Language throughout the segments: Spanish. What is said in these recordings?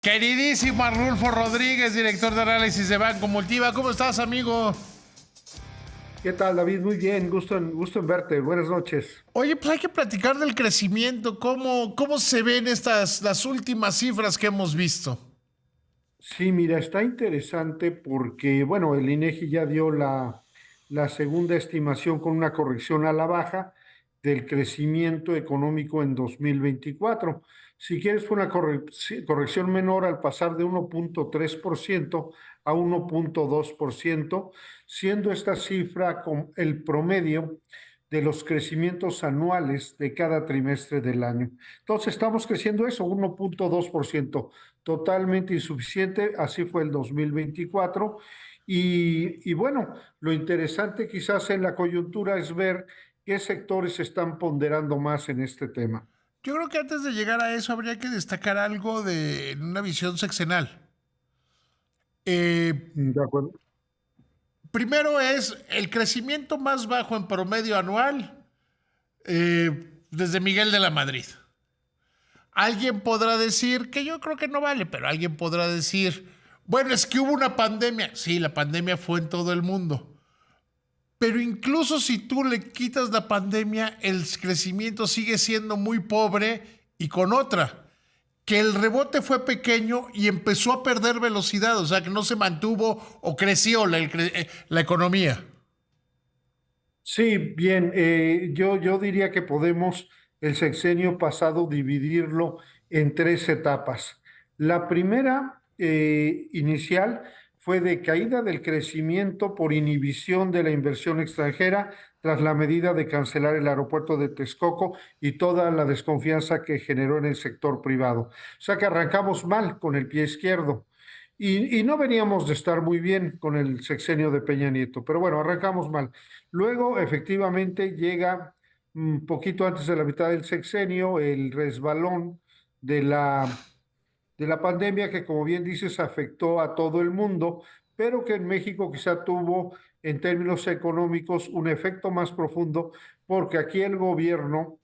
Queridísimo Arnulfo Rodríguez, director de análisis de Banco Multiva. ¿Cómo estás, amigo? ¿Qué tal, David? Muy bien, gusto en verte. Buenas noches. Oye, pues hay que platicar del crecimiento. ¿Cómo se ven las últimas cifras que hemos visto? Sí, mira, está interesante porque, bueno, el INEGI ya dio la segunda estimación con una corrección a la baja del crecimiento económico en 2024. Si quieres, fue una sí, corrección menor al pasar de 1,3% a 1,2%, siendo esta cifra con el promedio de los crecimientos anuales de cada trimestre del año. Entonces, estamos creciendo eso, 1,2%, totalmente insuficiente, así fue el 2024. Y bueno, lo interesante quizás en la coyuntura es ver qué sectores se están ponderando más en este tema. Yo creo que antes de llegar a eso habría que destacar algo de una visión sexenal. Eh, ¿De acuerdo? Primero es el crecimiento más bajo en promedio anual desde Miguel de la Madrid. Alguien podrá decir, que yo creo que no vale, pero alguien podrá decir, bueno, es que hubo una pandemia. Sí, la pandemia fue en todo el mundo. Pero incluso si tú le quitas la pandemia, el crecimiento sigue siendo muy pobre y con otra, que el rebote fue pequeño y empezó a perder velocidad, o sea que no se mantuvo o creció la economía. Sí, bien, yo diría que podemos el sexenio pasado dividirlo en tres etapas. La primera, inicial, fue de caída del crecimiento por inhibición de la inversión extranjera tras la medida de cancelar el aeropuerto de Texcoco y toda la desconfianza que generó en el sector privado. O sea que arrancamos mal con el pie izquierdo. Y no veníamos de estar muy bien con el sexenio de Peña Nieto, pero bueno, arrancamos mal. Luego, efectivamente, llega un poquito antes de la mitad del sexenio el resbalón de la pandemia que, como bien dices, afectó a todo el mundo, pero que en México quizá tuvo, en términos económicos, un efecto más profundo, porque aquí el gobierno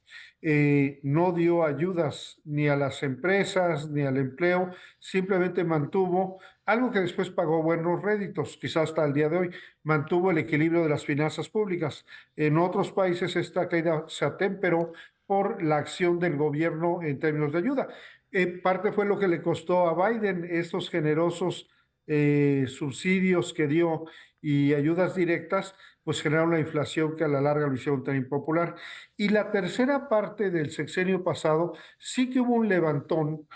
no dio ayudas ni a las empresas ni al empleo, simplemente mantuvo algo que después pagó buenos réditos, quizás hasta el día de hoy, mantuvo el equilibrio de las finanzas públicas. En otros países esta caída se atemperó por la acción del gobierno en términos de ayuda. Parte fue lo que le costó a Biden esos generosos subsidios que dio y ayudas directas, pues generaron la inflación que a la larga lo hicieron tan impopular. Y la tercera parte del sexenio pasado sí que hubo un levantón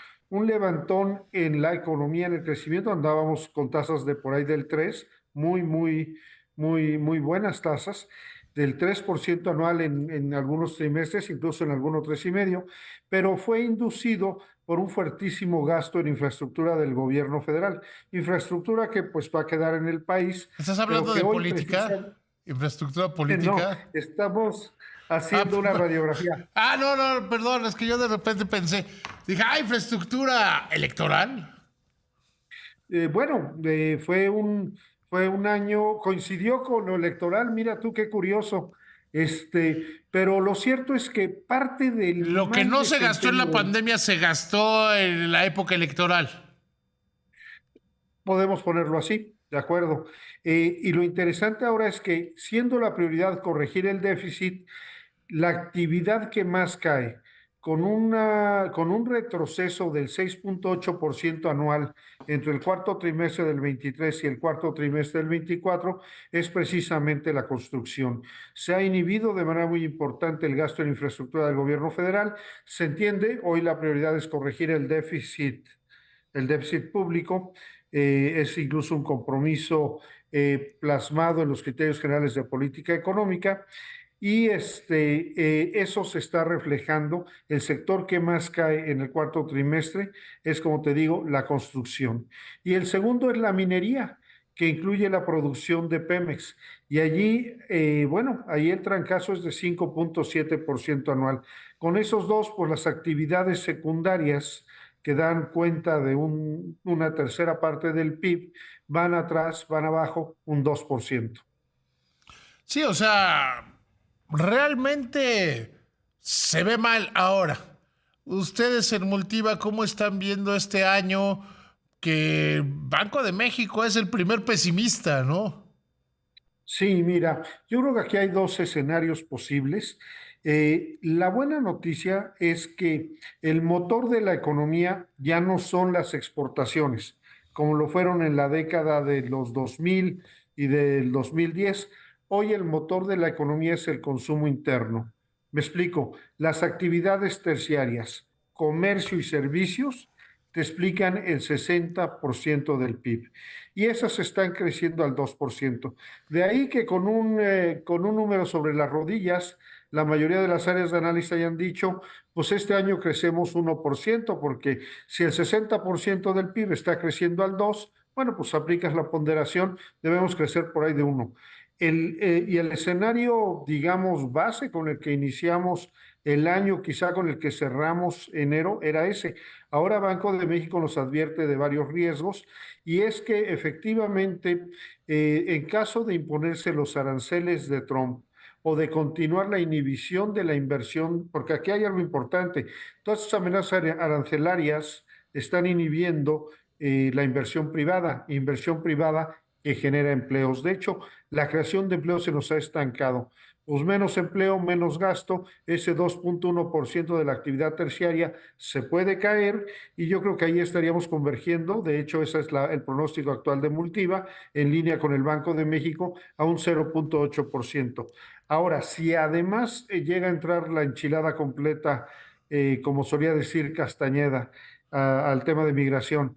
en la economía, en el crecimiento, andábamos con tasas de por ahí del 3, muy buenas tasas, del 3% anual en algunos trimestres, incluso en algunos 3,5%, pero fue inducido por un fuertísimo gasto en infraestructura del gobierno federal. Infraestructura que pues va a quedar en el país, ¿Estás pero hablando que de hoy precisa, política? ¿Infraestructura no, política? estamos Ah, haciendo una radiografía. no, perdón, es que yo de repente pensé, dije, infraestructura electoral. Bueno, fue un año, coincidió con lo electoral, mira tú qué curioso. Pero lo cierto es que parte del Lo que mal no se gastó en desempeño la pandemia se gastó en la época electoral. podemos ponerlo así, de acuerdo. Y lo interesante ahora es que, siendo la prioridad corregir el déficit, la actividad que más cae, con un retroceso del 6,8% anual entre el cuarto trimestre del 23 y el cuarto trimestre del 24, es precisamente la construcción. Se ha inhibido de manera muy importante el gasto en infraestructura del gobierno federal. Se entiende, hoy la prioridad es corregir el déficit público. Es incluso un compromiso plasmado en los criterios generales de política económica y eso se está reflejando. El sector que más cae en el cuarto trimestre es, como te digo, la construcción. Y el segundo es la minería, que incluye la producción de Pemex. Y allí, bueno, ahí el trancazo es de 5,7% anual. Con esos dos, pues las actividades secundarias que dan cuenta de una tercera parte del PIB van atrás, van abajo un 2%. Sí, o sea, realmente se ve mal ahora. Ustedes en Multiva, ¿cómo están viendo este año que Banco de México es el primer pesimista, ¿no? Sí, mira, yo creo que aquí hay dos escenarios posibles. La buena noticia es que el motor de la economía ya no son las exportaciones, como lo fueron en la década de los 2000 y del 2010. Hoy el motor de la economía es el consumo interno. Me explico, las actividades terciarias, comercio y servicios, te explican el 60% del PIB y esas están creciendo al 2%. De ahí que con un número sobre las rodillas, la mayoría de las áreas de análisis hayan dicho, pues este año crecemos 1%, porque si el 60% del PIB está creciendo al 2%, bueno, pues aplicas la ponderación, debemos crecer por ahí de 1. Y el escenario, digamos, base con el que iniciamos el año, quizá con el que cerramos enero, era ese. Ahora Banco de México nos advierte de varios riesgos y es que efectivamente, en caso de imponerse los aranceles de Trump o de continuar la inhibición de la inversión, porque aquí hay algo importante, todas estas amenazas arancelarias están inhibiendo la inversión privada que genera empleos. De hecho, la creación de empleos se nos ha estancado. Pues menos empleo, menos gasto, ese 2,1% de la actividad terciaria se puede caer y yo creo que ahí estaríamos convergiendo. De hecho, ese es el pronóstico actual de Multiva, en línea con el Banco de México, a un 0,8%. Ahora, si además llega a entrar la enchilada completa, como solía decir Castañeda, al tema de migración,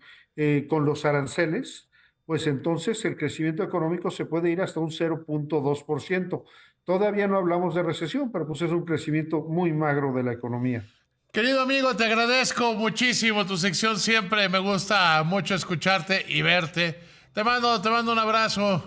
con los aranceles, pues entonces el crecimiento económico se puede ir hasta un 0,2%. Todavía no hablamos de recesión, pero pues es un crecimiento muy magro de la economía. Querido amigo, te agradezco muchísimo tu sección. Siempre me gusta mucho escucharte y verte. Te mando un abrazo.